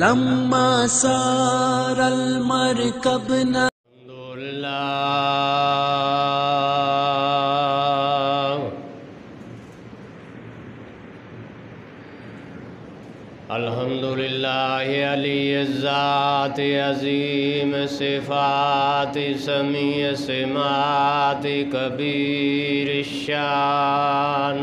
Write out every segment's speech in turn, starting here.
لما سار المركب الحمد لله علی الذات عظیم صفات سمیع سمات کبیر الشان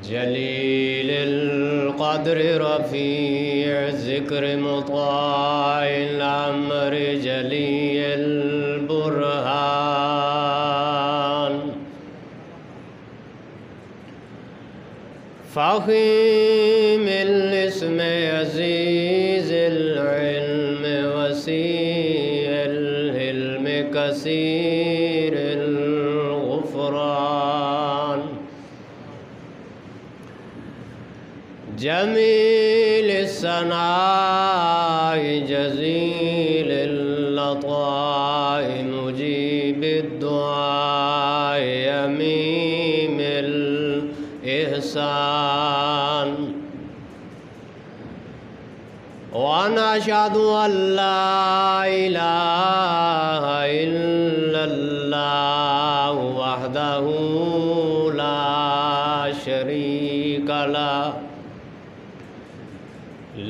جلیل القدر رفیع ذکر مطاع الامر جلی البرهان فخیم الاسم عزیز العلم وسیع الحلم کثیر الغفران جمیل الثناء جزیل اللطاء مجیب الدعاء یمیم الإحسان ونشهد أن لا إله إلا الله وحده لا شريك له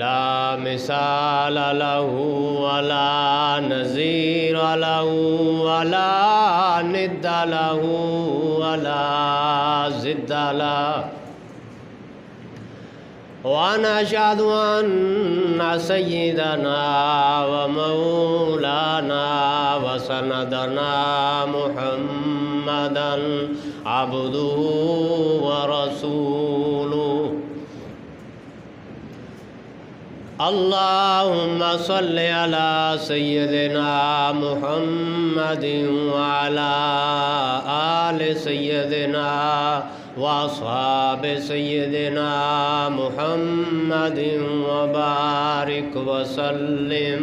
لا مثال له ولا نظير له ولا ند له ولا ضد له ونشهد أن سيدنا ومولانا وسندنا محمدا عبده ورسوله اللهم صل على سيدنا محمد وعلى آل سيدنا وأصحاب سيدنا محمد وبارك وسلم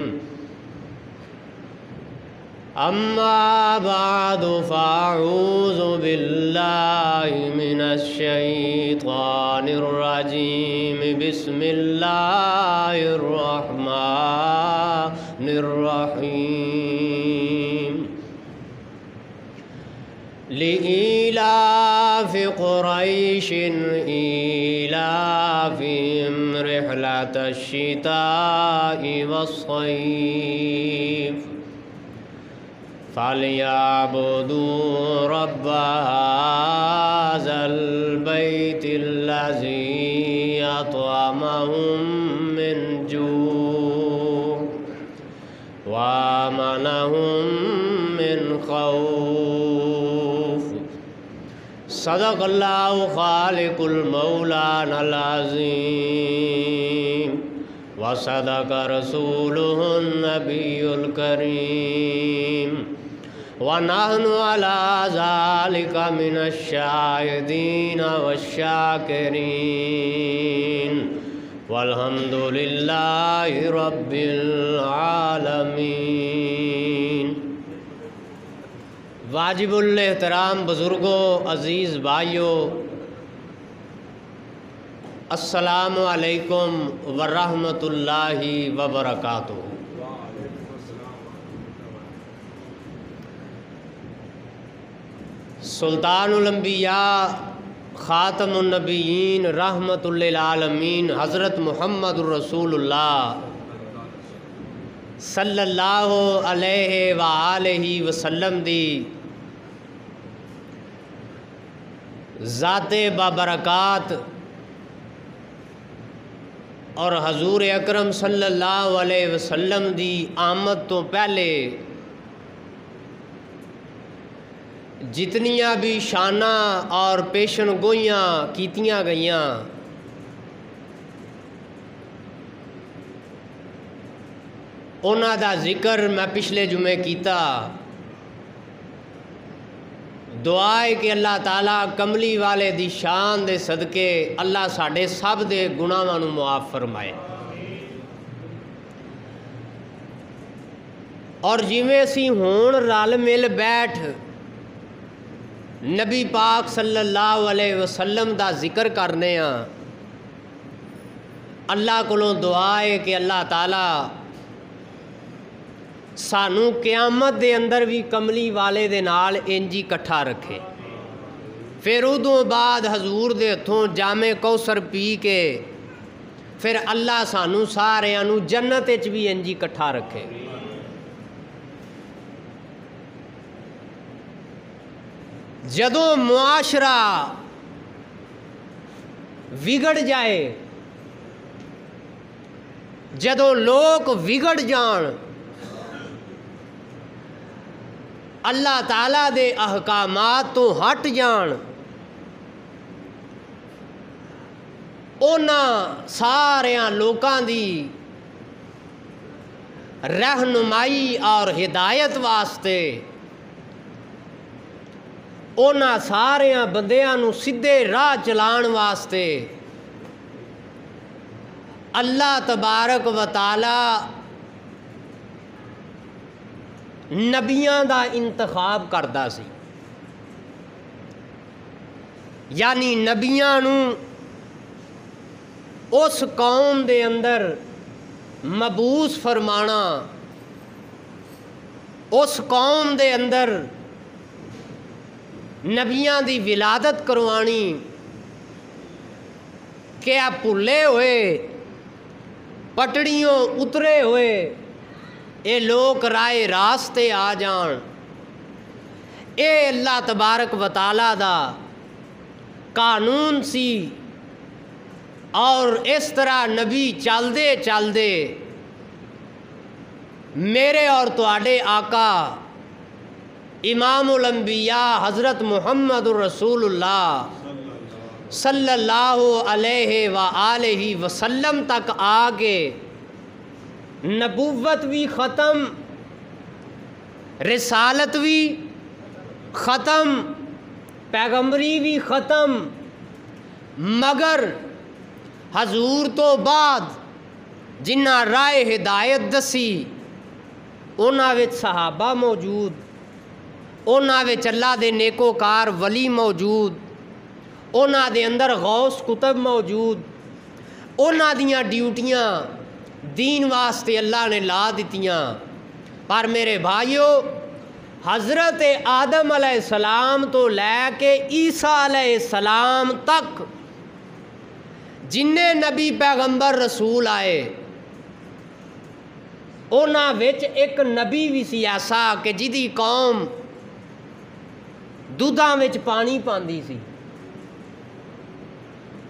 أما بعد فأعوذ بالله من الشيطان الرجيم بسم الله الرحمن الرحيم لإيلاف قريش إيلافهم رحلة الشتاء والصيف فليعبدوا رب هذا البيت الذي أطعمهم من جوع وآمنهم من خوف صدق الله خالق المولانا العظيم وصدق رسوله النبي الكريم ونحن على ذلك من الشاهدين والشاكرين والحمد لله رب العالمین۔ واجب الاحترام بزرگوں، عزیز بھائیوں، السلام علیکم ورحمۃ اللہ وبرکاتہ۔ سلطان الانبیاء خاتم النبیین رحمت للعالمین حضرت محمد الرسول اللہ صلی اللہ علیہ وآلہ وسلم دی ذات بابرکات اور حضور اکرم صلی اللہ علیہ وسلم دی آمد تو پہلے جتنیاں بھی شاناں اور پیشن گوئیاں کیتیاں گئیاں انہاں دا ذکر میں پچھلے جمعے کیتا۔ دعا ہے کہ اللہ تعالیٰ کملی والے دی شان دے صدقے اللہ ساڈے سب دے گناہاں نوں معاف فرمائے۔ اور جویں اسی ہون رل مل بیٹھ نبی پاک صلی اللہ علیہ وسلم دا ذکر کرنے ہاں، اللہ کولوں دعا ہے کہ اللہ تعالیٰ سانوں قیامت دے اندر بھی کملی والے دے نال انجی کٹھا رکھے، پھر ادوں بعد حضور دے ہتھوں جام کوثر پی کے پھر اللہ سانوں ساریاں نوں جنت وچ بھی انجی کٹھا رکھے۔ جدوں معاشرہ وگڑ جائے، جدوں لوگ وگڑ جان، اللہ تعالیٰ دے احکامات تو ہٹ جان، انہاں ساریاں لوکاں دی رہنمائی اور ہدایت واسطے انہاں ساریاں بندیاں نوں سیدھے راہ چلان واسطے اللہ تبارک و تعالی نبیاں دا انتخاب کردا سی، یعنی نبیاں نوں اس قوم دے اندر مبعوث فرمانا، اس قوم دے اندر نبیاں دی ولادت کروانی کہ آپ بھلے ہوئے پٹڑیوں اترے ہوئے اے لوگ رائے راستے آ جان، اے اللہ تبارک و تعالیٰ دا قانون سی۔ اور اس طرح نبی چلدے چلدے میرے اور تواڈے آقا امام الانبیاء حضرت محمد الرسول اللہ صلی اللہ علیہ وآلہ وسلم تک آ کے نبوت بھی ختم، رسالت بھی ختم، پیغمبری بھی ختم، مگر حضور تو بعد جنہ رائے ہدایت دسی انہاں وچ صحابہ موجود، انہاں وچ اللہ دے نیکوکار ولی موجود، انہاں دے اندر غوث کتب موجود، انہاں دیاں ڈیوٹیاں دین واسطے اللہ نے لا دتیاں۔ پر میرے بھائیو، حضرت آدم علیہ السلام تو لے کے عیسیٰ علیہ السلام تک جننے نبی پیغمبر رسول آئے انہاں وچ ایک نبی بھی سی ایسا کہ جدی قوم دودھاں وچ پانی پاندی سی،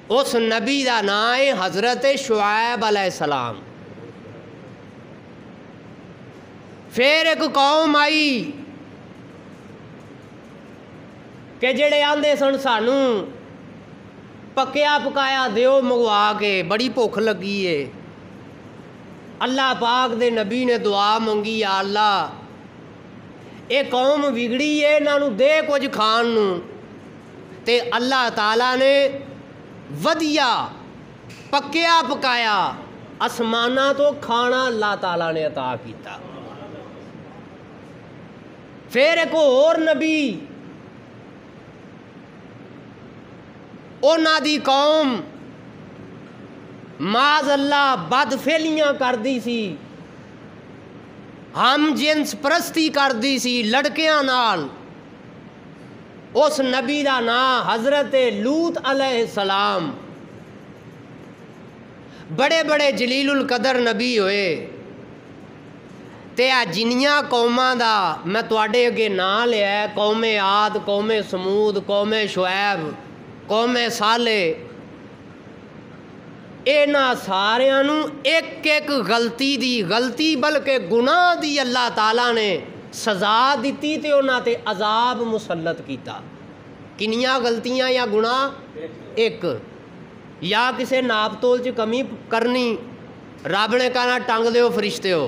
اس نبی دا نام ہے حضرت شعیب علیہ السلام۔ پھر ایک قوم آئی کہ جڑے آندے سن سانوں پکیا پکایا دیو منگوا کے، بڑی بھوک لگی ہے۔ اللہ پاک دے نبی نے دعا منگی، یا اللہ اے قوم بگڑی ہے، انہاں دے کچھ کھان نوں، تے اللہ تعالیٰ نے ودیا پکیا پکایا آسماناں تو کھانا اللہ تعالیٰ نے عطا کیتا۔ پھر ایک اور نبی، انہاں دی قوم معاذ اللہ بد فعلیاں کردی سی، ہم جنس پرستی کردی سی لڑکیاں نال۔ اس نبی دا نام حضرت لوط علیہ السلام، بڑے بڑے جلیل القدر نبی ہوئے۔ تے جنیاں قوماں دا میں تواڈے اگے نام لیا ہے، قوم عاد، قوم سمود، قوم شعیب، قوم صالح، انہاں ساریاں نوں ایک ایک غلطی بلکہ گناہ دی اللہ تعالیٰ نے سزا دیتی تے انہاں تے عذاب مسلط کیتا۔ کنیاں غلطیاں یا گناہ؟ ایک، یا کسے ناپ تول چ کمی کرنی، رب نے کہنا ٹنگ دیو فرشتے ہو،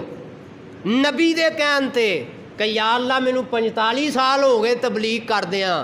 نبی دے کہن تے کہ یا اللہ مینوں 45 سال ہو گئے تبلیغ کردیاں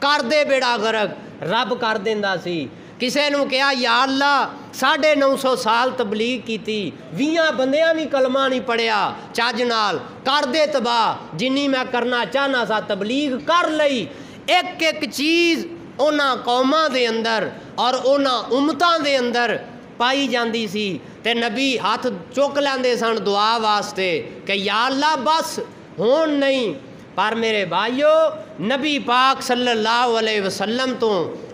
کر دے بیڑا غرق رب کر دیندا سی کسے نوں کہا یا اللہ 950 سال تبلیغ کیتی 20 بندیاں بھی کلمہ نہیں پڑھیا چج نال کر دے تباہ جنی میں کرنا چاہنا سا تبلیغ کر لئی ایک ایک چیز انہاں قوماں دے اندر اور انہاں امتاں دے اندر پائی جاندی سی تے نبی ہاتھ چک لیندے سن دعا واسطے کہ یا اللہ بس ہون نہیں پر میرے بھائیو نبی پاک صلی اللہ علیہ وسلم تو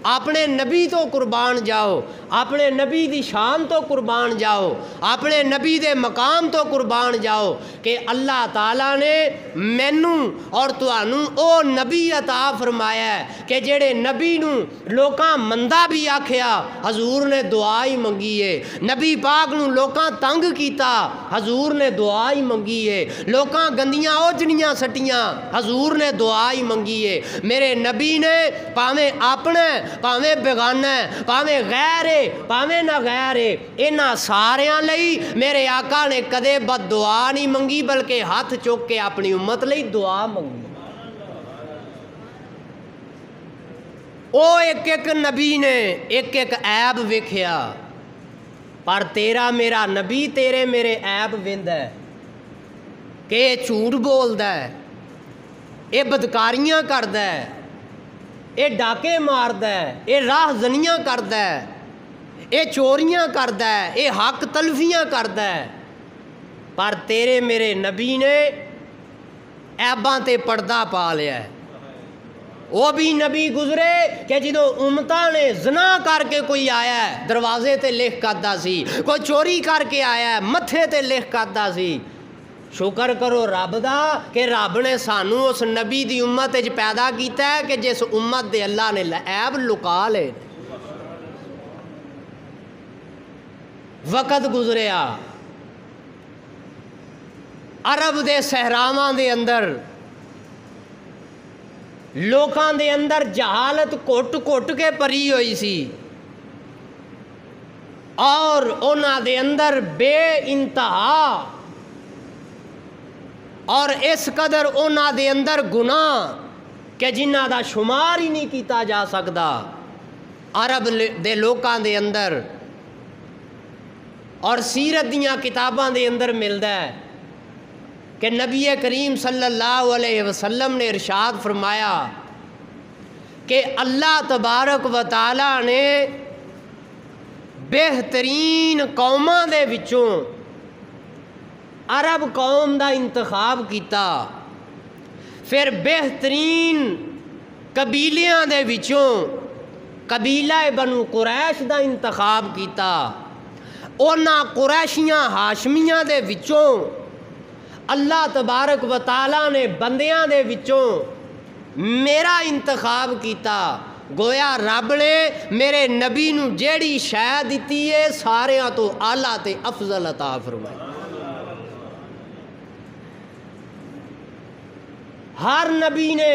اپنے نبی تو قربان جاؤ اپنے نبی دی شان تو قربان جاؤ اپنے نبی دے مقام تو قربان جاؤ کہ اللہ تعالیٰ نے مینوں اور تانوں او نبی عطا فرمایا ہے کہ جڑے نبی نوں لوکاں مندہ بھی آکھیا حضور نے دعا ہی منگی ہے نبی پاک نوں لوکاں تنگ کیتا حضور نے دعا ہی منگی ہے لوکاں گندیاں اوجڑیاں سٹیاں حضور نے دعا ہی منگی ہے میرے نبی نے پاویں اپنا پاویں بیگانہ پاویں غیر ہے پاویں نہ غیر ہے انہاں ساریاں لئی میرے آقا نے کدے بد دعا نہیں منگی بلکہ ہاتھ چک کے اپنی امت لئی دعا منگی او ایک ایک نبی نے ایک ایک عیب ویکھیا پر تیرا میرا نبی تیرے میرے عیب ویندا ہے کہ یہ جھوٹ بولدا ہے یہ بدکاریاں کردا ہے یہ ڈاکے ماردا ہے یہ راہ زنیاں کردا ہے یہ چوریاں کردا ہے یہ حق تلفیاں کردا ہے پر تیرے میرے نبی نے عیباں تے پردہ پا لیا ہے وہ بھی نبی گزرے کہ جدوں امتاں نے زنا کر کے کوئی آیا ہے دروازے تے لکھ کردا سی کوئی چوری کر کے آیا ہے متھے تے لکھ کردا سی شکر کرو رب دا کہ رب نے سانو اس نبی دی امت وچ پیدا کیتا ہے کہ جس امت دے اللہ نے عیب لکا لے وقت گزریا عرب دے صحراواں دے اندر لوکاں دے اندر جہالت کٹ کٹ کے پری ہوئی سی اور انہاں دے اندر بے انتہا اور اس قدر انہاں دے اندر گناہ کہ جنہاں دا شمار ہی نہیں کیتا جا سکدا عرب دے لوکاں دے اندر اور سیرت دیاں کتاباں دے اندر ملدا ہے کہ نبی کریم صلی اللہ علیہ وسلم نے ارشاد فرمایا کہ اللہ تبارک و تعالی نے بہترین قوماں دے وچوں عرب قوم دا انتخاب کیتا پھر بہترین قبیلیاں دے وچوں قبیلہ بنو قریش دا انتخاب کیتا اونا قریشیاں ہاشمیاں دے وچوں اللہ تبارک و تعالیٰ نے بندیاں دے وچوں میرا انتخاب کیتا گویا رب نے میرے نبی نو جیڑی شے دتی ہے ساریاں تو اعلیٰ تے افضل عطا فرمائی ہر نبی نے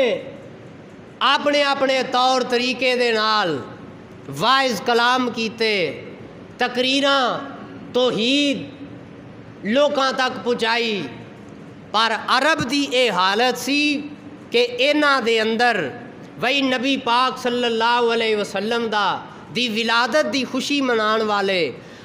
اپنے اپنے طور طریقے دے نال واعظ کلام کیتے تقریراں توحید لوکاں تک پہنچائی پر عرب دی اے حالت سی کہ انہاں دے اندر وہی نبی پاک صلی اللہ علیہ وسلم دی ولادت دی خوشی منان والے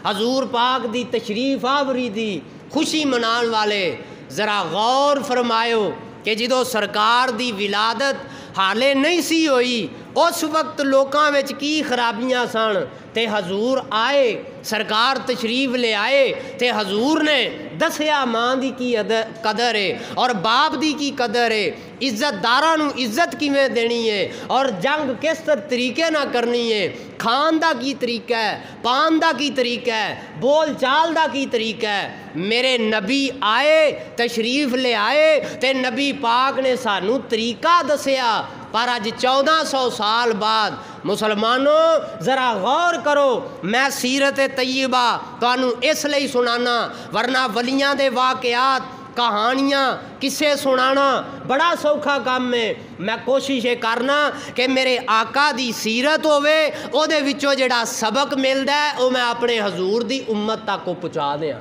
حضور پاک دی تشریف آوری دی خوشی منان والے ذرا غور فرمایو کہ جدو سرکار دی ولادت حالے نہیں سی ہوئی اس وقت لوکاں وچ کی خرابیاں سن تے حضور آئے سرکار تشریف لے آئے تے حضور نے دسیا ماں دی کی قدر ہے اور باپ دی کی قدر ہے عزت داراں نو عزت کیویں دینی ہے اور جنگ کس طریقے نہ کرنی ہے کھان دا کی طریقہ ہے پان دا کی طریقہ ہے بول چال دا کی طریقہ ہے میرے نبی آئے تشریف لے آئے تے نبی پاک نے سانو طریقہ دسیا پر اج 1400 سال بعد مسلمانوں ذرا غور کرو میں سیرت طیبہ تانوں اس لئی سنانا ورنہ ولیاں دے واقعات کہانیاں کسے سنانا بڑا سوکھا کام ہے میں کوشش کرنا کہ میرے آقا دی سیرت ہوئے او دے وچوں جڑا سبق ملدا ہے او میں اپنے حضور دی امت تک کو پہنچا دیاں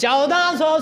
1400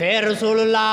پھر رسولullah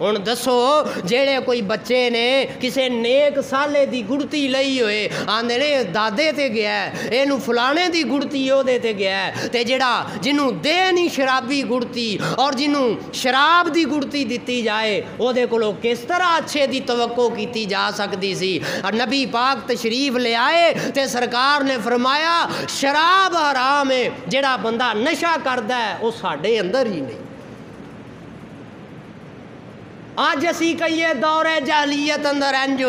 ہن دسو جہے کوئی بچے نے کسے نیک سالے دی گڑتی لئی ہوئے آندے نے دادے تے گیا ہے اینو فلانے دی گڑتی او دے تے گیا ہے تے جڑا جنوں دے نہیں شرابی گڑتی اور جنوں شراب دی گڑتی دتی جائے او دے کولوں کس طرح اچھے دی توقع کیتی جا سکتی سی اور نبی پاک تشریف لے آئے تے سرکار نے فرمایا شراب حرام ہے جڑا بندہ نشہ کردا ہے وہ ساڈے اندر ہی نہیں آج اسی کہیے دور جاہلیت اندر انج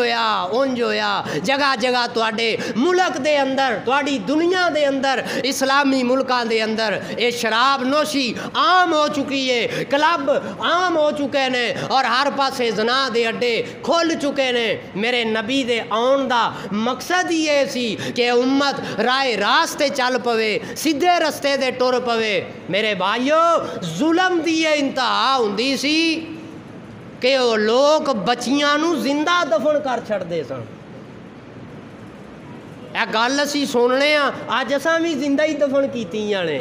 ہویا جگہ جگہ تواڈے ملک دے اندر تواڈی دنیا دے اندر اسلامی ملکاں دے اندر یہ شراب نوشی عام ہو چکی ہے کلب عام ہو چکے نے اور ہر پاسے زنا دے اڈے کھل چکے نے میرے نبی دے آن دا مقصد ہی یہ سی کہ امت رائے راستے چل پوے سیدھے رستے دے ٹر پوے میرے بھائیو ظلم دی انتہا ہوندی سی کہ وہ لوگ بچیاں نو زندہ دفن کر چھڑ دے سن اے گل اسی سننے ہاں اج اساں بھی زندہ ہی دفن کیتیاں نے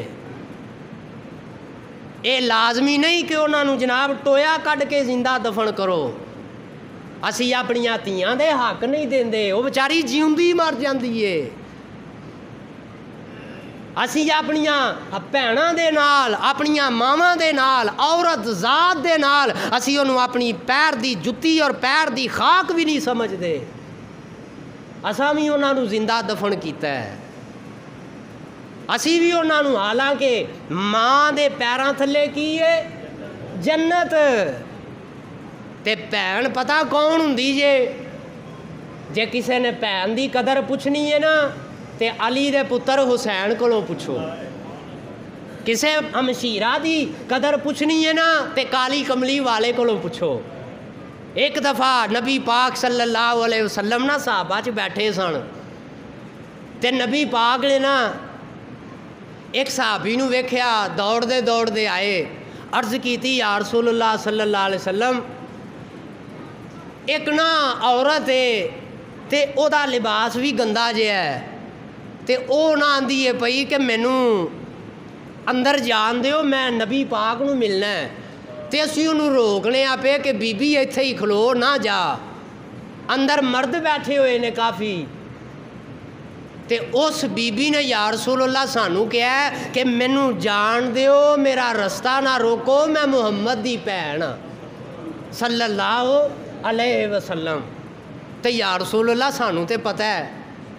اے لازمی نہیں کہ انہاں نو جناب ٹویا کڈ کے زندہ دفن کرو اسی اپنیاں تیاں دے حق نہیں دیندے وہ بیچاری جیوندی مر جاندی ہے اسی اپنیاں بھیناں دے نال اپنیاں ماواں دے نال عورت ذات دے نال اسی انہوں اپنی پیر دی جتی اور پیر دی خاک بھی نہیں سمجھ دے اساں بھی انہاں نو زندہ دفن کیتا ہے اسی بھی انہاں نو حالانکہ ماں دے پیراں تھلے کی ہے جنت تے بھین پتہ کون ہوندی جے کسے نے بھین دی قدر پوچھنی ہے نا تے علی دے پتر حسین کولوں پوچھو کسے ہمشیرہ دی قدر پوچھنی ہے نا تے کالی کملی والے کولوں پوچھو ایک دفعہ نبی پاک صلی اللہ علیہ وسلم نا صحابہ چ بیٹھے سن تے نبی پاک نے نا ایک صحابی نو ویکھیا دوڑ دے آئے عرض کیتی یا رسول اللہ صلی اللہ علیہ وسلم ایک نا عورت ہے تے او دا لباس بھی گندا جہا ہے تے او نہ آندی ہے پئی کہ مینوں اندر جان دیو میں نبی پاک نو ملنا ہے تے اسی انہوں روکنے پے کہ بی بی ایتھے ہی کھلو نہ جا اندر مرد بیٹھے ہوئے نے کافی تے اس بی بی نے یا رسول اللہ سانو کہا ہے کہ مینوں جان دیو میرا رستہ نہ روکو میں محمد دی بھین صلی اللہ علیہ وسلم تے یا رسول اللہ سانو تے پتہ ہے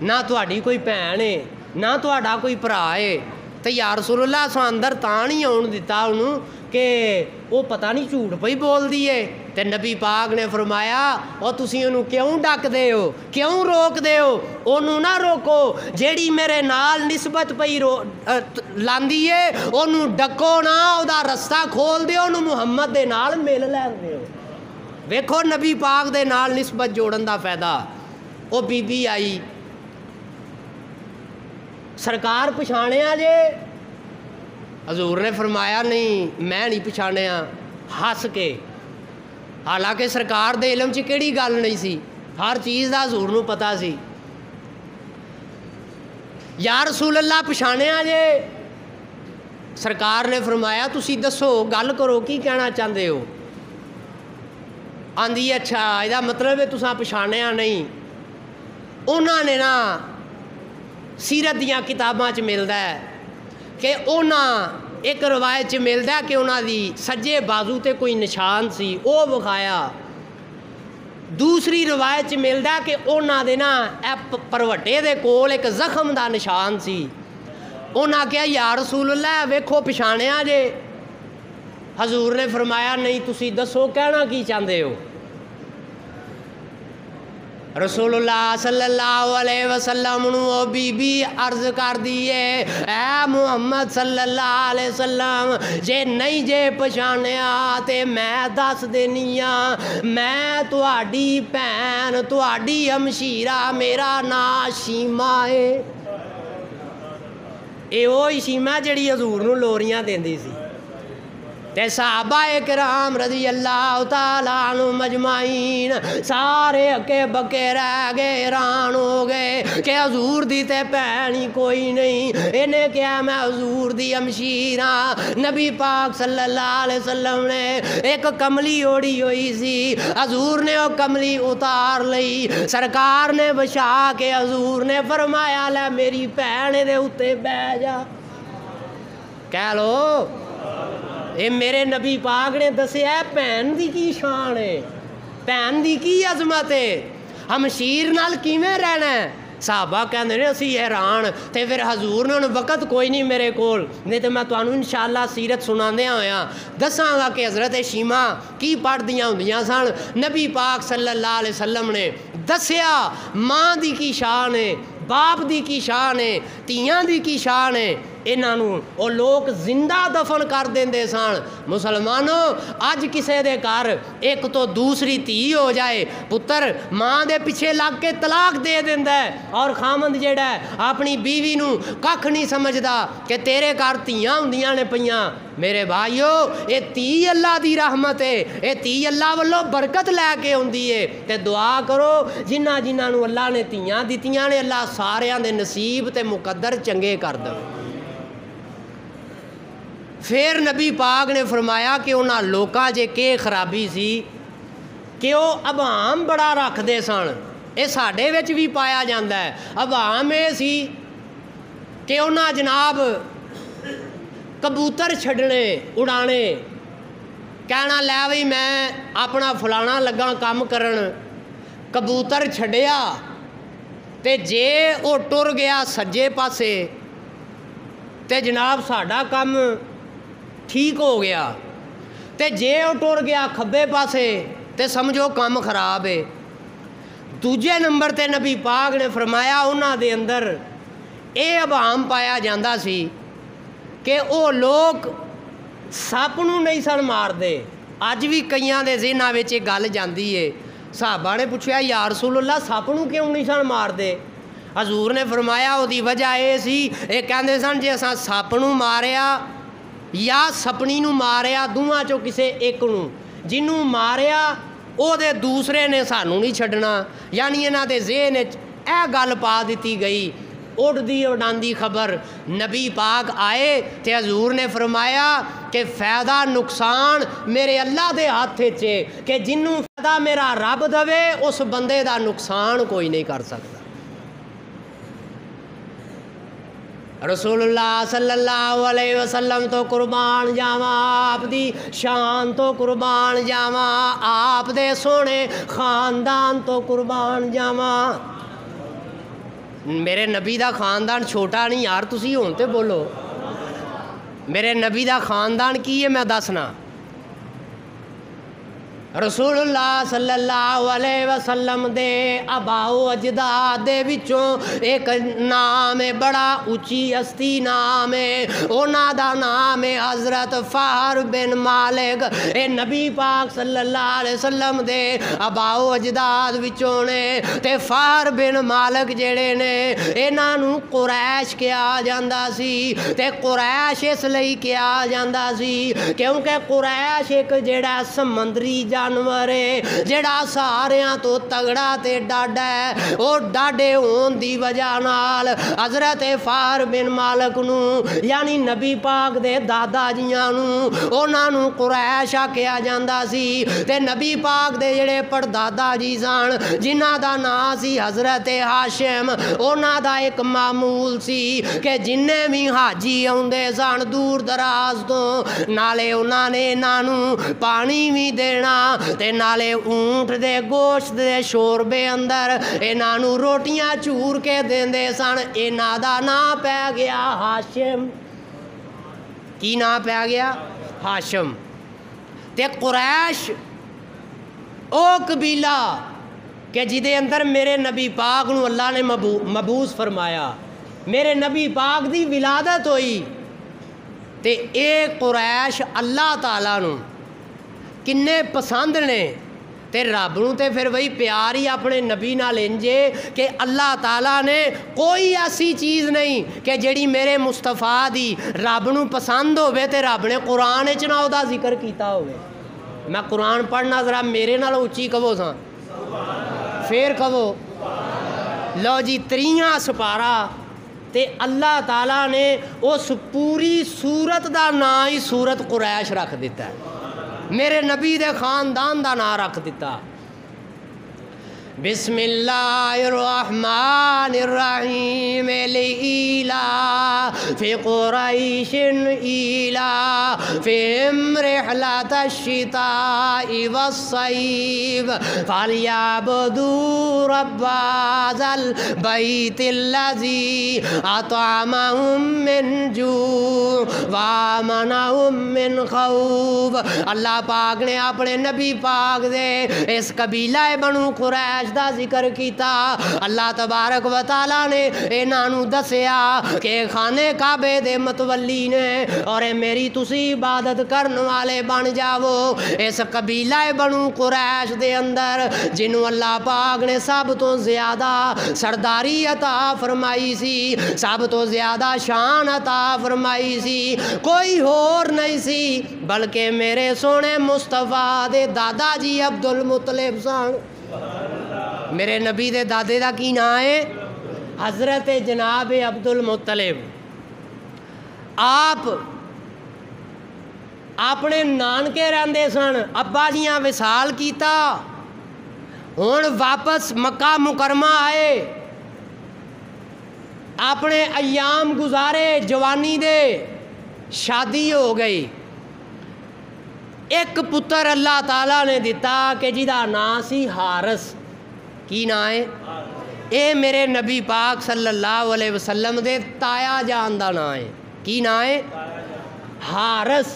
نہ تہاڈی کوئی بھین ہے نہ تہاڈا کوئی بھرا ہے تے یا رسول اللہ اساں اندر تاں نہیں آن دتا انہوں کہ وہ پتہ نہیں جھوٹ پئی بول دی ہے تے نبی پاک نے فرمایا او تسی انہوں کیوں ڈک دے ہو کیوں روک دے ہو انہوں نہ روکو جیڑی میرے نال نسبت پئی لاندی ہے انہوں ڈکو نہ او دا رستہ کھول دیو انہوں محمد دے نال مل لین دیو ویکھو نبی پاک دے نال نسبت جوڑن دا فائدہ او بی بی آئی سرکار پچھاڑیا جے حضور نے فرمایا نہیں میں نہیں پچھاڑیا ہس کے حالانکہ سرکار دے علم چ کیڑی گل نہیں سی ہر چیز دا حضور نو پتہ سی یا رسول اللہ پچھاڑیا جے سرکار نے فرمایا تسی دسو گل کرو کی کہنا چاہتے ہو آندی اچھا یہ مطلب ہے تساں پچھاڑیا نہیں انہوں نے نا سیرت دیاں کتاباں چ ملدا ہے کہ انہاں ایک روایت چ ملدا ہے کہ انہاں دی سجے بازو تے کوئی نشان سی او وکھایا دوسری روایت چ ملدا ہے کہ انہاں دے نا پروٹے دے کول ایک زخم دا نشان سی انہاں کہا یا رسول اللہ ویکھو پچھاڑیا جے حضور نے فرمایا نہیں تسی دسو کہنا کی چاہتے ہو رسول اللہ صلی اللہ علیہ وسلم نو بی بی عرض کر دیے اے محمد صلی اللہ علیہ وسلم جے نہیں جے پچھانیا تے میں دس دینیا میں تہاڈی بھین تہاڈی ہمشیرہ میرا نام شیما ہے اے وہی شیما جڑی حضور نو لوریاں دیندی سی تے صحابہ کرام رضی اللہ تعالیٰ عنہ مجمعین سارے اکے بکے رہ گئے، حیران ہو گئے کہ حضور دی تے بہن ہی کوئی نہیں، انہیں کیا میں حضور دی ہمشیر ہاں۔ نبی پاک صلی اللہ علیہ وسلم نے ایک کملی اوڑی ہوئی سی، حضور نے وہ کملی اتار لئی، سرکار نے بچا کے حضور نے فرمایا لے میری بہن دے اتے بہ جا۔ کہہ لو اے میرے نبی پاک نے دسیا ہے بہن دی کی شان ہے، بہن دی کی عظمت ہے، ہمشیر نال کیویں رہنا ہے۔ صحابہ کہندے نے اسی حیران، تے پھر حضور نے وقت کوئی نہیں میرے کول، نہیں تو میں تانوں انشاءاللہ سیرت سناندیاں ہویاں دساں گا کہ حضرت شیمہ کی پڑھدیاں ہوندیاں سن۔ نبی پاک صلی اللہ علیہ وسلم نے دسیا ماں دی کی شان ہے، باپ دی کی شان ہے، تیاں دی کی شان ہے۔ انہوں وہ لوگ زندہ دفن کر دیندے سن۔ مسلمانوں اج کسے دے گھر ایک تو دوسری تھی ہو جائے، پتر ماں دے پیچھے لگ کے طلاق دے دیندا ہے، اور خامند جیڑا ہے اپنی بیوی نو ککھ نہیں سمجھدا کہ تیرے گھر تیاں ہوندیاں نے پیاں۔ میرے بھائیو اے تی اللہ دی رحمت ہے، اے تی اللہ والوں برکت لے کے ہوندی ہے، تے دعا کرو جنہاں جنہاں نو اللہ نے تیاں دتیاں نے اللہ ساریاں دے نصیب تے مقدر چنگے کر دے۔ پھر نبی پاک نے فرمایا کہ انہاں لوکاں جے کہ خرابی سی کہ وہ عوام بڑا رکھ دے سن، یہ ساڈے وچ بھی پایا جاندہ ہے۔ عوام یہ سی کہ انہاں جناب کبوتر چھڈنے اڑانے، کہنا لے بھئی میں اپنا فلانا لگا کام کرن، کبوتر چھڈیا تے جے وہ ٹر گیا سجے پاسے تے جناب ساڈا کام ٹھیک ہو گیا، تے جے وہ ٹر گیا کھبے پاسے تے سمجھو کام خراب ہے۔ دوجے نمبر تے نبی پاک نے فرمایا انہاں دے اندر اے عوام پایا جاندہ سی کہ او لوگ سپ نو نہیں سن مار دے۔ اج بھی کئیاں دے ذہناں وچ یہ گل جاندی ہے۔ صحابہ نے پوچھا یا رسول اللہ سپ نو کیوں نہیں سن مار دے؟ حضور نے فرمایا او دی وجہ اے سی، اے کہندے سن جے اساں سپ نو ماریا یا سپنی نو ماریا دوواں چوں کسے ایک نو، جنوں ماریا او دے دوسرے نے سانو نہیں چھڈنا، یعنی انہاں دے ذہن وچ اے گل پا دتی گئی۔ اڑدی اڑاندی خبر نبی پاک آئے تے حضور نے فرمایا کہ فائدہ نقصان میرے اللہ دے ہاتھ چے، کہ جنوں فائدہ میرا رب دوے اس بندے دا نقصان کوئی نہیں کر سکتا۔ رسول اللہ صلی اللہ علیہ وسلم تو قربان جاواں، آپ دی شان تو قربان جاواں، آپ دے سونے خاندان تو قربان جاواں۔ میرے نبی دا خاندان چھوٹا نہیں یار، تسی ہون تے بولو۔ میرے نبی دا خاندان کی ہے میں دسنا۔ رسول اللہ صلی اللہ علیہ وسلم دے آبا و اجداد دے وچوں ایک نام ہے، بڑا اونچی ہستی نام ہے، انہاں دا نام ہے حضرت فہر بن مالک۔ اے نبی پاک صلی اللہ علیہ وسلم دے آبا و اجداد وچوں نے، تے فہر بن مالک جڑے نے انہاں نو قریش کہا جاندا سی، تے قریش اس لئی کہا جاندا سی کیونکہ قریش ایک جڑا سمندری جانور ہے جڑا ساریاں تو تگڑا تے ڈاڈا ہے، او ڈاڈے ہون دی وجہ نال حضرت فہر بن مالک نو یعنی نبی پاک دے دادا جیاں نو انہاں نو قریش آکھیا جاندا سی۔ تے نبی پاک دے جڑے پردادا جی سن جنہاں دا نام سی حضرت ہاشم، انہاں دا ایک معمول سی کہ جننے بھی حاجی آوندے سن دور دراز تو نالے انہاں نے انہاں نو پانی بھی دینا تے نالے اونٹ دے گوشت دے شوربے اندر انہاں نو روٹیاں چور کے دیندے سن۔ انہاں دا نام پہ گیا ہاشم۔ کی نام پہ گیا؟ ہاشم۔ تے قریش او قبیلہ کہ جدے اندر میرے نبی پاک نو اللہ نے مبعوث فرمایا، میرے نبی پاک دی ولادت ہوئی، تے اے قریش اللہ تعالیٰ نو کنے پسند نے، تے رب نوں تے پھر وہی پیار ہی اپنے نبی نال انجے کہ اللہ تعالیٰ نے کوئی ایسی چیز نہیں کہ جڑی میرے مصطفیٰ دی رب نوں پسند ہوئے تے رب نے قرآن وچ نہ دا ذکر کیتا ہوئے۔ میں قرآن پڑھنا ذرا میرے نال اچھی کہو ساں، پھر کہو لو جی 3واں سپارہ تے اللہ تعالیٰ نے اس پوری سورت دا نام ہی سورت قریش رکھ دیتا ہے، میرے نبی دے خاندان دا نام رکھ دیتا۔ بسم اللہ الرحمن الرحیم لإیلاف قریش ایلافہم رحلۃ الشتاء والصیف فلیعبدوا رب ھذا البیت الذی اطعمہم من جوع وآمنہم من خوف۔ اللہ پاک نے اپنے نبی پاک دے اس قبیلہ بنو قریش دا ذکر کیتا۔ اللہ تبارک و تعالیٰ نے انہوں دسیا کہ خانے کعبے دے متولی نے اور میری تسی عبادت کرن والے بن جاؤ۔ اس قبیلہ بنو قریش دے اندر جنہوں اللہ پاک نے سب تو زیادہ سرداری عطا فرمائی سی، سب تو زیادہ شان عطا فرمائی سی، کوئی اور نہیں سی بلکہ میرے سونے مصطفیٰ دے دادا جی عبد المطلب سن۔ میرے نبی دے دادے دا کی نام ہے حضرت جناب عبد المطلب۔ آپ اپنے نانکے رہندے سن، ابا جیاں وصال کیتا، ہن واپس مکہ مکرمہ آئے، اپنے ایام گزارے جوانی دے، شادی ہو گئی، ایک پتر اللہ تعالیٰ نے دیتا کہ جہدا نام سی حارث۔ کی نام ہے؟ اے میرے نبی پاک صلی اللہ علیہ وسلم دے تایا جان دا نام ہے۔ کی نام ہے؟ حارث۔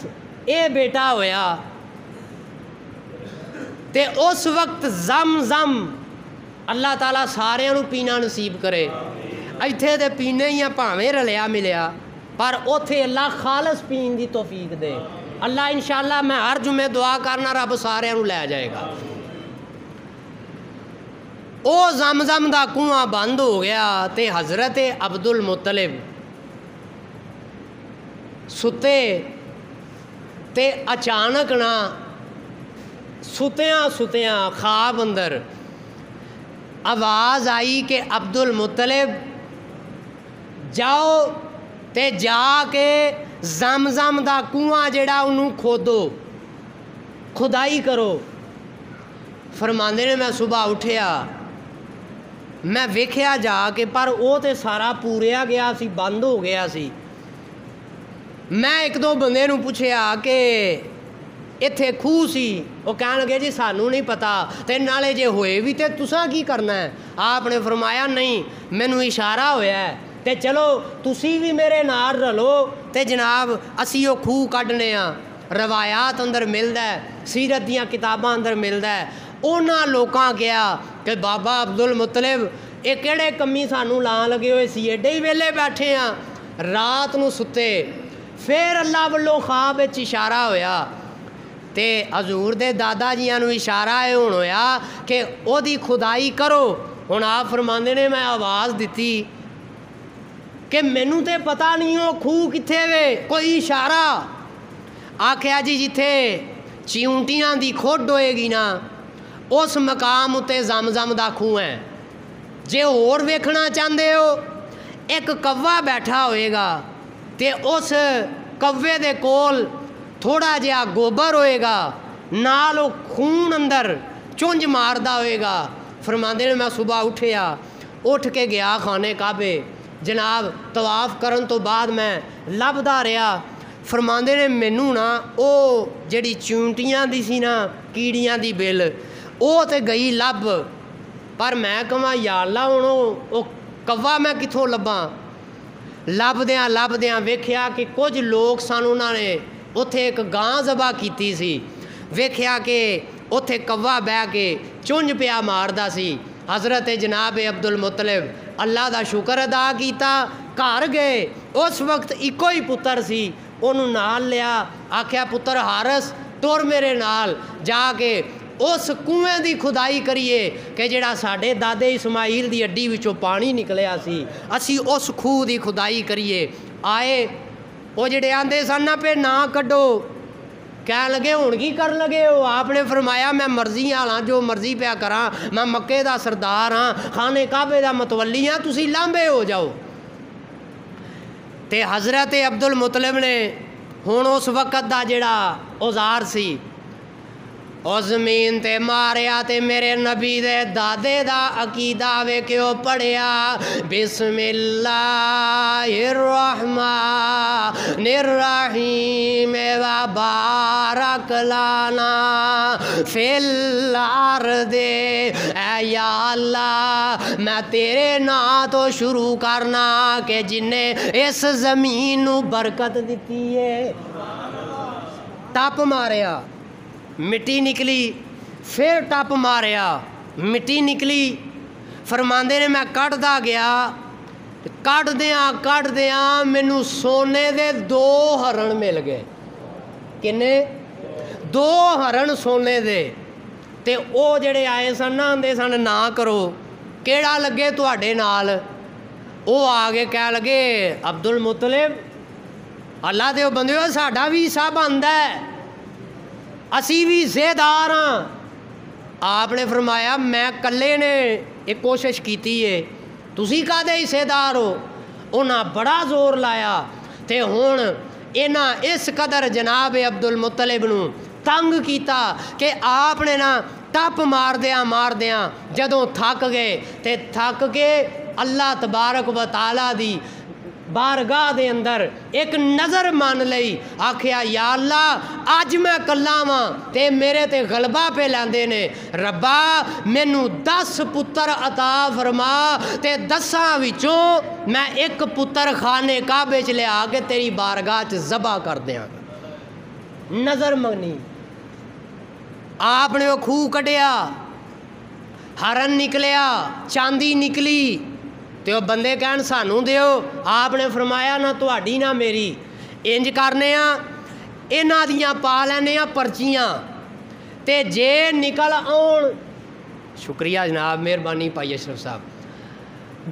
اے بیٹا ہویا تے اس وقت زم اللہ تعالیٰ سارے نوں پینا نصیب کرے، ایتھے دے پینے ہی پاویں رلیا ملیا پر اوتھے اللہ خالص پین دی توفیق دے۔ اللہ انشاءاللہ میں ہر جمعے دعا کرنا رب سارے نوں لے جائے گا۔ او زمزم دا کنواں بند ہو گیا تے حضرت عبد المطلب ستے تے اچانک نہ ستیاں خواب اندر آواز آئی کہ عبد المطلب جاؤ تے جا کے زمزم دا کنواں جڑا انہوں کھودو، کھدائی کرو۔ فرماندے نے میں صبح اٹھیا، میں ویکھیا جا کے پر او تے سارا پوریا گیا سی، بند ہو گیا سی۔ میں ایک دو بندے نوں پوچھیا کہ ایتھے کھوہ سی، وہ کہن لگے جی سانوں نہیں پتا تے نالے جے ہوئے بھی تے تساں کی کرنا ہے؟ آپ نے فرمایا نہیں، مینوں اشارہ ہویا ہے تے چلو تسی بھی میرے نال رلو تے جناب اسی وہ کھوہ کڈنے ہاں۔ روایات اندر ملدا ہے، سیرت دیاں کتاباں اندر ملدا ہے، اونا لوکاں کیا کہ بابا عبد المطلب یہ کہڑے کمی سانوں لان لگے ہوئے سی، ایڈے ہی ویلے بیٹھے ہاں، رات نو ستے۔ پھر اللہ والوں خواب وچ اشارہ ہویا تے حضور دے دادا جیاں نو اشارہ ہے ہن ہویا کہ او دی خدائی کرو۔ ہن آپ فرماندے نے میں آواز دتی کہ مینوں تے پتہ نہیں ہو کھوہ کتھے وے، کوئی اشارہ۔ آکھیا جی جتھے چیونٹیاں دی کھڈ ہوئے گی نا اس مقام اتے زمزم دا کھوہ ہے۔ جے اور ویکھنا چاہندے ہو ایک کوا بیٹھا ہوئے گا تے اس کوے دے کول تھوڑا جہا گوبر ہوئے گا، نال وہ خون اندر چونج ماردا ہوئے گا۔ فرماندے نے میں صبح اٹھ کے گیا خانے کعبے، جناب طواف کرن تو بعد میں لبدا رہا۔ فرماندے نے مینوں نا او جڑی چونٹیاں دی سی نا کیڑیاں دی بل او تے گئی لب، پر میں کہاں یا اللہ ہن او کوا میں کتھوں لباں؟ لبدیاں ویکھیا کہ کچھ لوگ سن انہاں نے اوتھے ایک گاں ذبح کیتی سی، ویکھیا کہ اوتھے کوا بہ کے چونج پیا ماردا سی۔ حضرت جناب عبد المطلب اللہ دا شکر ادا کیتا، گھر گئے، اس وقت ایکو ہی پتر سی، انہوں نال لیا، آکھیا پتر حارث ٹر میرے نال، جا کے اس کنویں دی کھدائی کریے کہ جڑا ساڈے دادے اسماعیل دی اڈی وچوں پانی نکلیا سی، اسی اس خوہ دی کھدائی کریے۔ آئے وہ جڑے آندے سن نا پہ نہ کڈو، کہہ لگے ہن کی کر لگے ہو؟ آپ نے فرمایا میں مرضی والا جو مرضی پیا کراں، میں مکے دا سردار ہاں، خانے کعبے دا متولی ہاں، تسی لامبے ہو جاؤ۔ تے حضرت عبد المطلب نے ہن اس وقت دا جڑا اوزار سی او زمین تے ماریا تے میرے نبی دے دادے دا عقیدہ ویکھیو پڑھیا، بسم اللہ الرحمن الرحیم وبارک لنا فی الارض۔ اے یا اللہ میں تیرے نام تو شروع کرنا کہ جن نے اس زمین نو برکت دیتی ہے۔ ٹپ ماریا، مٹی نکلی، پھر ٹپ ماریا، مٹی نکلی۔ فرماندے نے میں کٹدا گیا، کٹ دیاں مینوں سونے دے 2 ہرن مل گئے۔ کنے؟ 2 ہرن سونے دے۔ تے او جڑے آئے سن نا آندے سن نہ کرو، کیڑا لگے تواڈے نال؟ او آگے کہہ لگے عبد المطلب اللہ دے بندیو ساڈا بھی حصہ بندا ہے، اسی بھی زیدار ہاں۔ آپ نے فرمایا میں کلے نے ایک کوشش کیتی ہے، تسی کادے حصے دار ہو؟ انہاں بڑا زور لایا تے ہن انہاں اس قدر جناب عبد المطلب نو تنگ کیتا کہ آپ نے نا ٹپ مار دیاں جدوں تھک گئے تے تھک کے اللہ تبارک و تعالیٰ دی بارگاہ دے اندر ایک نظر مان لئی، آکھیا یا اللہ اج میں کلا واں تے میرے تے غلبہ پہ لیندے نے، ربا مینوں 10 پتر عطا فرما تے 10 وچوں میں ایک پتر خانے کعبے چ لیا کے تیری بارگاہ چ ذبح کر دیاں۔ نظر منگنی، آپ نے وہ خوہ کڈیا، ہرن نکلیا، چاندی نکلی تے وہ بندے کہن سانوں دیو۔ آپ نے فرمایا نہ تہاڈی نہ میری، انج کرنے ہاں انہاں دیاں پا لینے ہاں پرچیاں تے جے نکل آن، شکریہ جناب مہربانی پائی اشرف صاحب،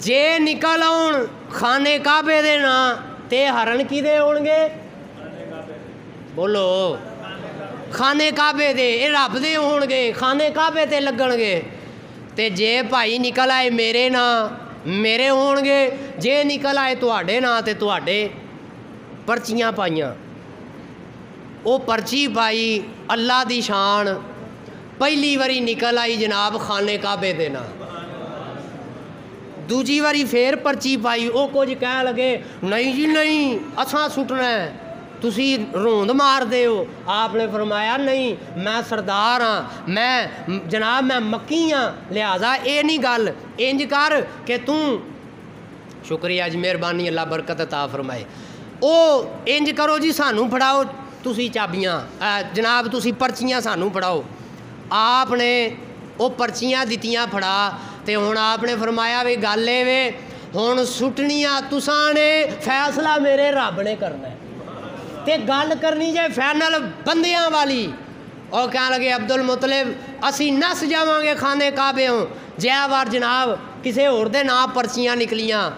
جے نکل آن خانے کعبے دے نا تے ہرن کی دے ہون گے؟ بولو خانے کعبے دے، اے رب دے ہون گے، خانے کعبے تے لگن گے۔ تے جے بھائی نکل آئے میرے نا میرے ہون گے، جے نکل آئے تواڈے نا تے تواڈے۔ پرچیاں پائیاں، او پرچی پائی، اللہ دی شان، پہلی واری نکل آئی جناب خانے کعبے دے نا، دوجی واری پھر پرچی پائی، او کچھ کہہ لگے نہیں جی نہیں اساں سٹنا ہے، تسی روند مار دے ہو۔ آپ نے فرمایا نہیں میں سردار ہاں، میں جناب میں مکی ہاں، لہذا اے نہیں گل، انج کر کہ شکریہ جی مہربانی اللہ برکت عطا فرمائے، او انج کرو جی سانوں پھڑاؤ تسی چابیاں، جناب تسی پرچیاں سانوں پھڑاؤ۔ آپ نے او پرچیاں دتیاں پھڑا تے ہن آپ نے فرمایا وی گل اے وے ہن سٹنیاں تساں نے، فیصلہ میرے رب نے کرنا ہے تے گل کرنی جے فائنل بندیاں والی۔ اور کہنے لگے عبد المطلب اسی نس جاواں گے خانے کعبے ہوں، جے وار جناب کسے اور دے نام پرچیاں نکلیاں،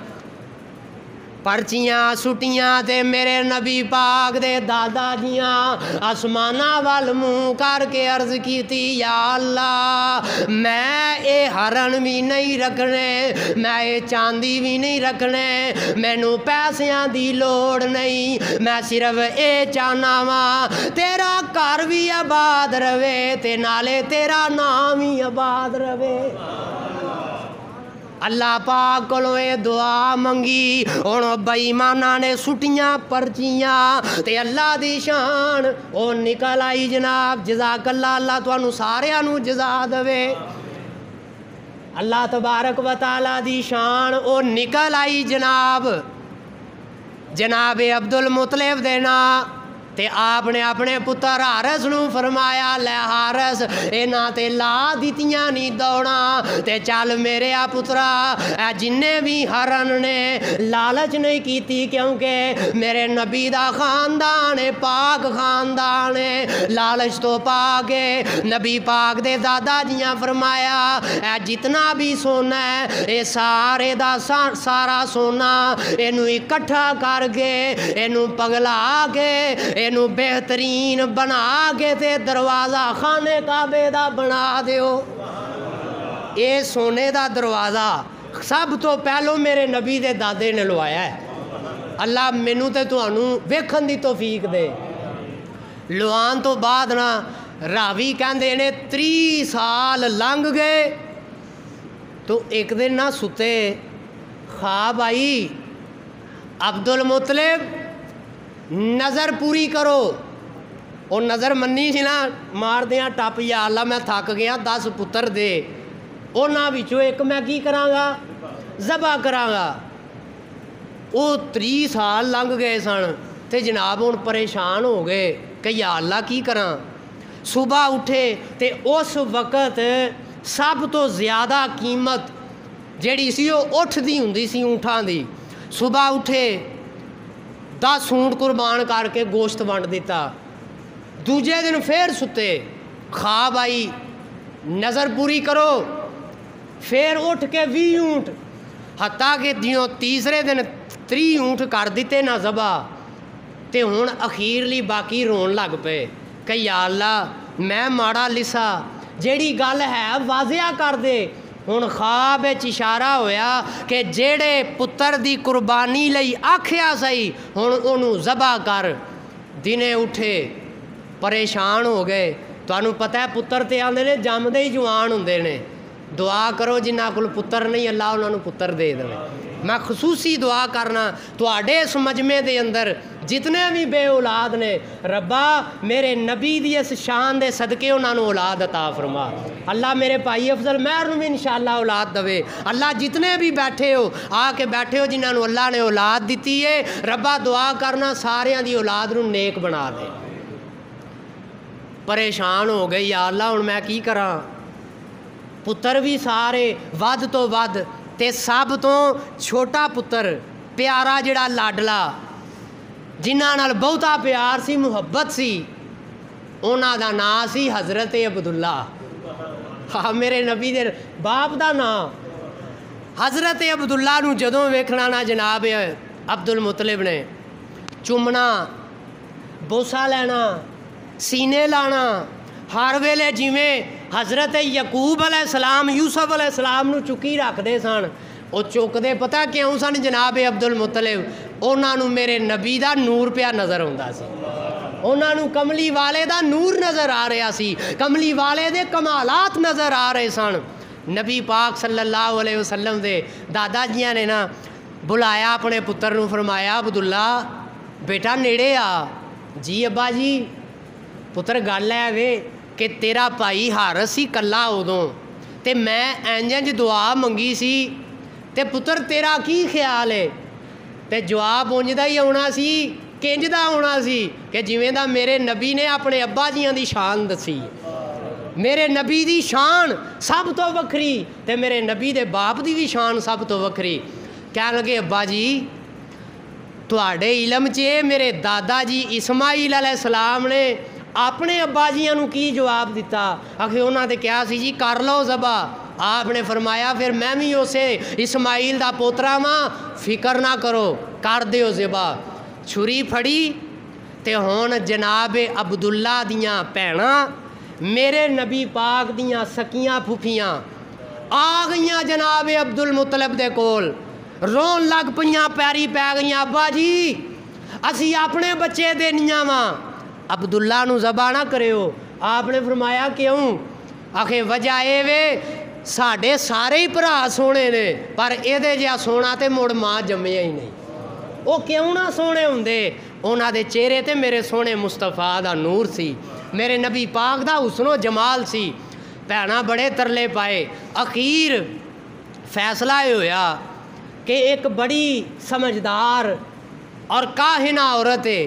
پرچیاں سٹیاں تے میرے نبی پاک دے دادا جیاں آسمانہ وال منہ کر کے عرض کیتی یا اللہ میں اے ہرن بھی نہیں رکھنے، میں اے چاندی بھی نہیں رکھنے، مینوں پیسیاں دی لوڑ نہیں، میں صرف اے چاہنا واں تیرا گھر بھی آباد رہے تے نالے تیرا نام بھی آباد رہے۔ اللہ پاک کولوں اے دعا منگی، ہن بے ایماناں نے سٹیاں پرچیاں تے اللہ دی شان او نکل آئی جناب۔ جزاک اللہ، اللہ تانوں ساریاں نوں جزا دے۔ اللہ تبارک و تعالی دی شان او نکل آئی جناب عبد المطلب دے نا تے آپ نے اپنے پتر حارس نو فرمایا لے حارس اینا تے لا دیتیاں نہیں دوڑا تے چل میرے پترا اے جننے بھی ہرن نے لالچ نہیں کیتی کیونکہ میرے نبی دا خاندان پاک خاندان لالچ تو پاک نبی پاک دے دادا جیاں فرمایا اے جتنا بھی سونا ہے اے سارے دا سارا سونا اینو اکٹھا کر کے اینو پگلا کے اینو بہترین بنا کے تے دروازہ خانے کعبے دا بنا دیو اے سونے دا دروازہ سب تو پہلو میرے نبی دے دادے نے لوایا ہے اللہ مینوں تے تانوں ویکھن دی توفیق دے لوان تو بعد نا راوی کہندے نے 30 سال لنگ گئے تو ایک دن نہ ستے خواب آئی عبد المطلب نظر پوری کرو اور نظر منی سی نا مار دیاں ٹپ یا اللہ میں تھک گیا 10 پتر دے اونا وچوں ایک میں کی کراں گا ذبح کراں گا وہ 30 سال لنگ گئے سن تے جناب ہن پریشان ہو گئے کہ یا اللہ کی کراں صبح اٹھے تے اس وقت سب تو زیادہ قیمت جیڑی سی وہ اٹھ دی ہوندی سی اونٹاں دی صبح اٹھے 10 اونٹ قربان کر کے گوشت ونڈ دیتا دوجے دن پھر ستے خواب آئی نظر پوری کرو پھر اٹھ کے 20 اونٹ حتیٰ کہ دیوں تیسرے دن 30 اونٹ کر دیتے نہ ذبح تے ہن اخیرلی باقی رون لگ پے کہ یا اللہ میں ماڑا لسا جیڑی گل ہے واضح کر دے ہن خواب اشارہ ہویا کہ جیڑے پتر دی قربانی لئی آکھیا سی ہن اونوں ذبح کر دنے اٹھے پریشان ہو گئے تانوں پتہ ہے پتر تے آندے نے جمدے ہی جوان ہوندے نے دعا کرو جنہاں کول پتر نہیں اللہ انہاں نوں پتر دے دے میں خصوصی دعا کرنا تواڈے اس مجمع دے اندر جتنے بھی بے اولاد نے ربا میرے نبی دی اس شان دے صدقے انہاں نوں اولاد عطا فرما اللہ میرے بھائی افضل مہر نوں بھی انشاءاللہ اولاد دے اللہ جتنے بھی بیٹھے ہو آ کے بیٹھے ہو جنہاں نوں اللہ نے اولاد دتی ہے ربا دعا کرنا ساریاں دی اولاد نوں نیک بنا دے پریشان ہو گئی یا اللہ ہن میں کی کراں پتر بھی سارے ود تو ود تے سب تو چھوٹا پتر پیارا جڑا لاڈلا جنہاں نال بہتا پیار سی محبت سی انہاں دا نام سی حضرت عبداللہ ہاں میرے نبی دے باپ دا نام حضرت عبداللہ نو جدوں ویکھنا نا جناب عبد المطلب نے چومنا بوسا لینا سینے لانا ہر ویلے جویں حضرت یعقوب علیہ السلام یوسف علیہ السلام نو چکی رکھتے سن وہ چکتے پتہ کیوں سن جناب عبد المطلب انہاں نو میرے نبی دا نور پیا نظر آتا سی انہاں نو کملی والے دا نور نظر آ رہا سی کملی والے دے کمالات نظر آ رہے سن نبی پاک صلی اللہ علیہ وسلم دے دادا جیاں نے نا بلایا اپنے پتر نو فرمایا عبداللہ بیٹا نیڑے آ جی ابا جی پتر گل ہے وے کہ تیرا بھائی حارس سی کلا ادوں تے میں انج دعا منگی سی تے پتر تیرا کی خیال ہے تے جواب انج دا ہی آنا سی کنج دا آنا سی کہ جویں دا میرے نبی نے اپنے ابا جیاں دی شان دسی میرے نبی دی شان سب تو وکھری تے میرے نبی دے باپ دی بھی شان سب تو وکھری کہن لگے ابا جی تواڈے علم چے میرے دادا جی اسماعیل علیہ السلام نے اپنے ابا جیاں نو کی جواب دیتا آخر انہاں نے کیا سی جی کر لو ذبح آپ نے فرمایا پھر میں بھی اسے اسماعیل دا پوترا ماں فکر نہ کرو کر دیو ذبح چھری پھڑی تے ہون جناب عبداللہ دیاں بھیناں میرے نبی پاک دیاں سکیاں پھپھیاں آ گئیاں جناب عبد المطلب دے کول رون لگ پئیاں پیری پی گئیاں ابا جی اسی اپنے بچے دینیاں واں عبداللہ نو ذبح نہ کریو آپ نے فرمایا کیوں آخے وجہ اے وے ساڈے سارے ہی بھرا سونے نے پر ایدے جہا سونا تے مڑ ماں جمیا ہی نہیں وہ کیوں نہ سونے ہوندے انہاں دے چہرے تے میرے سونے مصطفیٰ دا نور سی میرے نبی پاک دا حسن و جمال سی بھیناں بڑے ترلے پائے اخیر فیصلہ یہ ہویا کہ ایک بڑی سمجھدار اور کاہنہ عورت ہے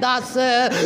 10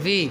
20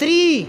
30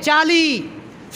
40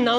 9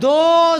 2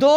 2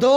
2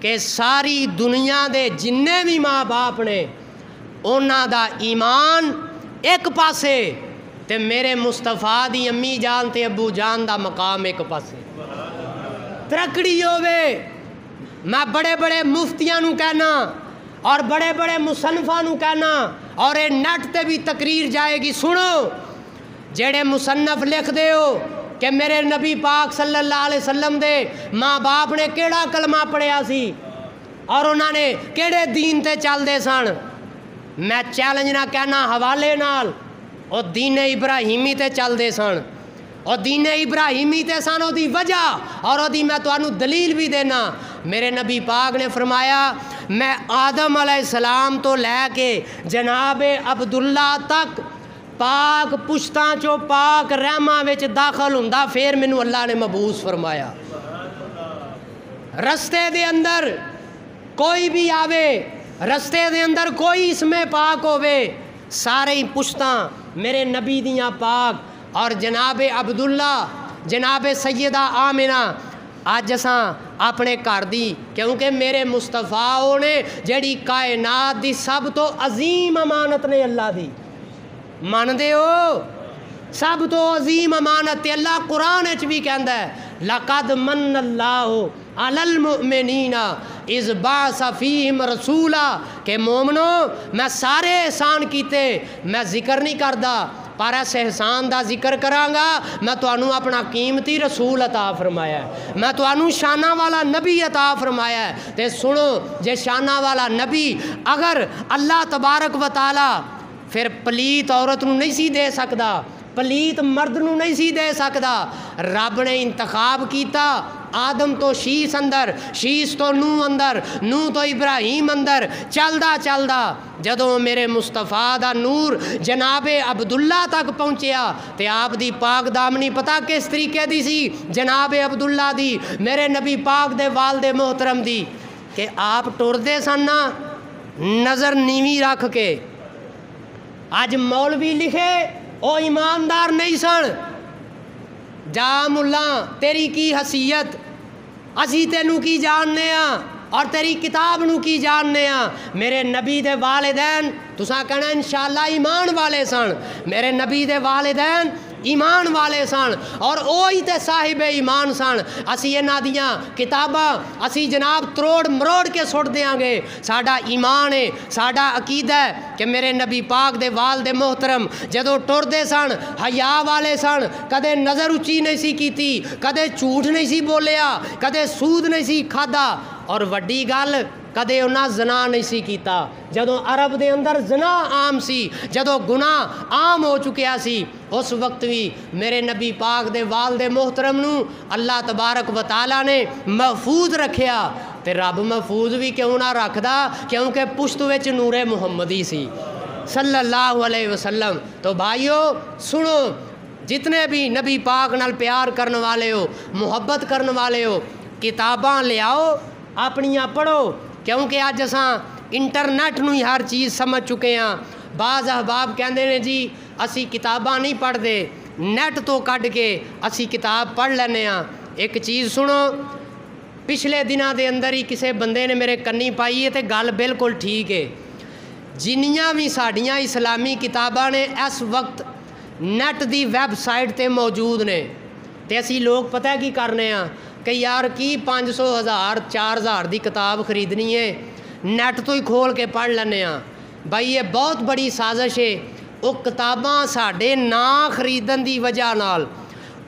کہ ساری دنیا دے جننے بھی ماں باپ نے انہاں دا ایمان ایک پاسے تے میرے مصطفیٰ دی امی جان تے ابو جان دا مقام ایک پاسے ترکڑی ہووے۔ میں بڑے بڑے مفتیاں نو کہنا اور بڑے بڑے مصنفاں نو کہنا اور اے نیٹ تے بھی تقریر جائے گی، سنو جڑے مصنف لکھ دے ہو کہ میرے نبی پاک صلی اللہ علیہ وسلم دے ماں باپ نے کیڑا کلمہ پڑھیا سی اور انہوں نے کیڑے دین تے چل دے سن، میں چیلنج نہ کہنا حوالے نال او دین ابراہیمی تے چل دے سن، اور دین ابراہیمی تے سن او دی وجہ اور او دی میں تو انو دلیل بھی دینا۔ میرے نبی پاک نے فرمایا میں آدم علیہ السلام تو لے کے جناب عبداللہ تک پاک پشتاں چو پاک رحمہ وچ داخل ہوندا پھر مینوں اللہ نے مبعوث فرمایا۔ رستے دے اندر کوئی بھی آوے، رستے دے اندر کوئی اس میں پاک ہووے، سارے ہی پشتاں میرے نبی دیاں پاک اور جناب عبداللہ جناب سیدہ آمنہ آج اساں اپنے گھر دی کیونکہ میرے مصطفیٰ نے جڑی کائنات دی سب تو عظیم امانت نے اللہ دی مان دے ہو، سب تو عظیم امانت تے اللہ قرآن وچ بھی کہندا ہے لقد من اللہ علی المؤمنین اذ بعث فیہم رسولا کہ مومنو میں سارے احسان کیتے، میں ذکر نہیں کردا پر اس احسان دا ذکر کرانگا میں تو انو اپنا قیمتی رسول عطا فرمایا ہے، میں تو انو شانہ والا نبی عطا فرمایا ہے۔ تے سنو جے شانہ والا نبی اگر اللہ تبارک و تعالی پھر پلیت عورت نو نہیں سی دے سکدا، پلیت مرد نو نہیں سی دے سکدا، رب نے انتخاب کیتا آدم تو شیس اندر، شیس تو نو اندر، نو تو ابراہیم اندر، چلدا چلدا جدوں میرے مصطفیٰ دا نور جناب عبداللہ تک پہنچیا تے آپ دی پاک دامنی پتہ کس طریقے دی سی جناب عبداللہ دی میرے نبی پاک دے والد محترم دی کہ آپ ٹردے سن نا نظر نیوی رکھ کے۔ آج مولوی لکھے او ایماندار نہیں سن، جا ملا تیری کی حیثیت، اسی تینوں کی جاننے ہاں اور تیری کتاب نو کی جاننے ہاں۔ میرے نبی دے والدین تساں کہنا انشاءاللہ ایمان والے سن، میرے نبی دے والدین ایمان والے سن اور اوہی تے صاحب ایمان سن۔ اسی انہاں دیاں کتاباں اسی جناب تروڑ مروڑ کے سٹ دیاں گے، ساڈا ایمان ہے، ساڈا عقیدہ ہے کہ میرے نبی پاک دے والد محترم جدو ٹردے سن حیا والے سن، کدے نظر اچھی نہیں سی کیتی، کدے جھوٹ نہیں سی بولیا، کدے سود نہیں سی کھادا اور وڈی گل کدے انہاں زنا نہیں سی کیتا۔ جدو عرب دے اندر زنا عام سی، جدو گناہ عام ہو چکیا سی، اس وقت بھی میرے نبی پاک دے والد محترم نو اللہ تبارک و تعالی نے محفوظ رکھیا تے رب محفوظ بھی کیوں نہ رکھدا کیونکہ پشت وچ نور محمدی سی صلی اللہ علیہ وسلم۔ تو بھائیو سنو جتنے بھی نبی پاک نال پیار کرنے والے ہو، محبت کرنے والے ہو، کتاباں لے آؤ اپنیاں پڑھو کیونکہ آج اساں انٹرنیٹ نو ہی ہر چیز سمجھ چکے ہیں۔ بعض احباب کہندے نے جی اسی کتاباں نہیں پڑھ دے، نیٹ تو کڈ کے اسی کتاب پڑھ لینے ہاں۔ ایک چیز سنو، پچھلے دنوں دے اندر ہی کسے بندے نے میرے کنی پائی ہے تے گل بالکل ٹھیک ہے، جنیاں بھی ساڈیاں اسلامی کتاباں نے اس وقت نیٹ دی ویب سائٹ تے موجود نے تے اسی لوگ پتہ کی کرنے ہاں کہ یار کی 500 1000 4000 دی کتاب خریدنی ہے نیٹ تو ہی کھول کے پڑھ لینے ہاں۔ بھائی یہ بہت بڑی سازش ہے، وہ کتاباں ساڈے نا خریدن دی وجہ نال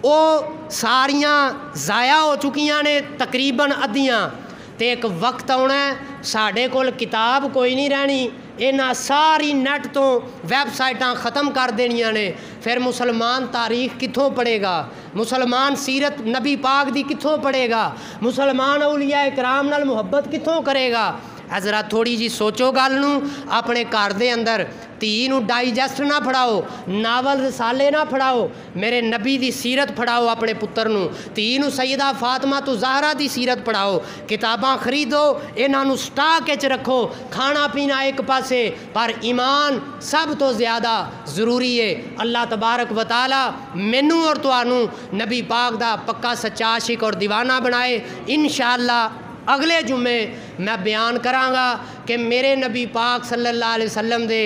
وہ ساریاں ضائع ہو چکیاں نے تقریباً ادیاں تے ایک وقت آنا ہے ساڈے کول کتاب کوئی نہیں رہنی، انہاں ساری نیٹ تو ویب سائٹاں ختم کر دینیاں نے، پھر مسلمان تاریخ کتھوں پڑھے گا، مسلمان سیرت نبی پاک دی کتھوں پڑھے گا، مسلمان اولیاء کرام نال محبت کتھوں کرے گا۔ ذرا تھوڑی جی سوچو گل نو، اپنے گھر دے اندر تھی نو ڈائجسٹ نہ پڑھاؤ، ناول رسالے نہ پڑھاؤ، میرے نبی دی سیرت پڑھاؤ اپنے پتر نو، تھی نو سیدہ فاطمہ تو زہرا دی سیرت پڑھاؤ، کتاباں خریدو، انہاں نو سٹاک وچ رکھو، کھانا پینا ایک پاسے پر ایمان سب تو زیادہ ضروری ہے۔ اللہ تبارک و تعالی مینوں اور تانوں نبی پاک دا پکا سچا عاشق اور دیوانہ بنائے۔ انشاءاللہ اگلے جمعے میں بیان کرانگا کہ میرے نبی پاک صلی اللہ علیہ وسلم دے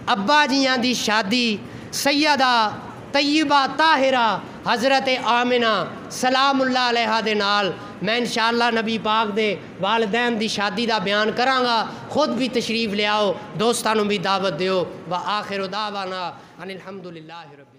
ابا جیاں دی شادی سیدہ طیبہ طاہرہ حضرت آمنہ سلام اللہ علیہ دے نال میں انشاءاللہ نبی پاک دے والدین دی شادی دا بیان کرانگا. خود بھی تشریف لے آؤ، دوستانوں بھی دعوت دیو. وآخر دعوانا ان الحمدللہ رب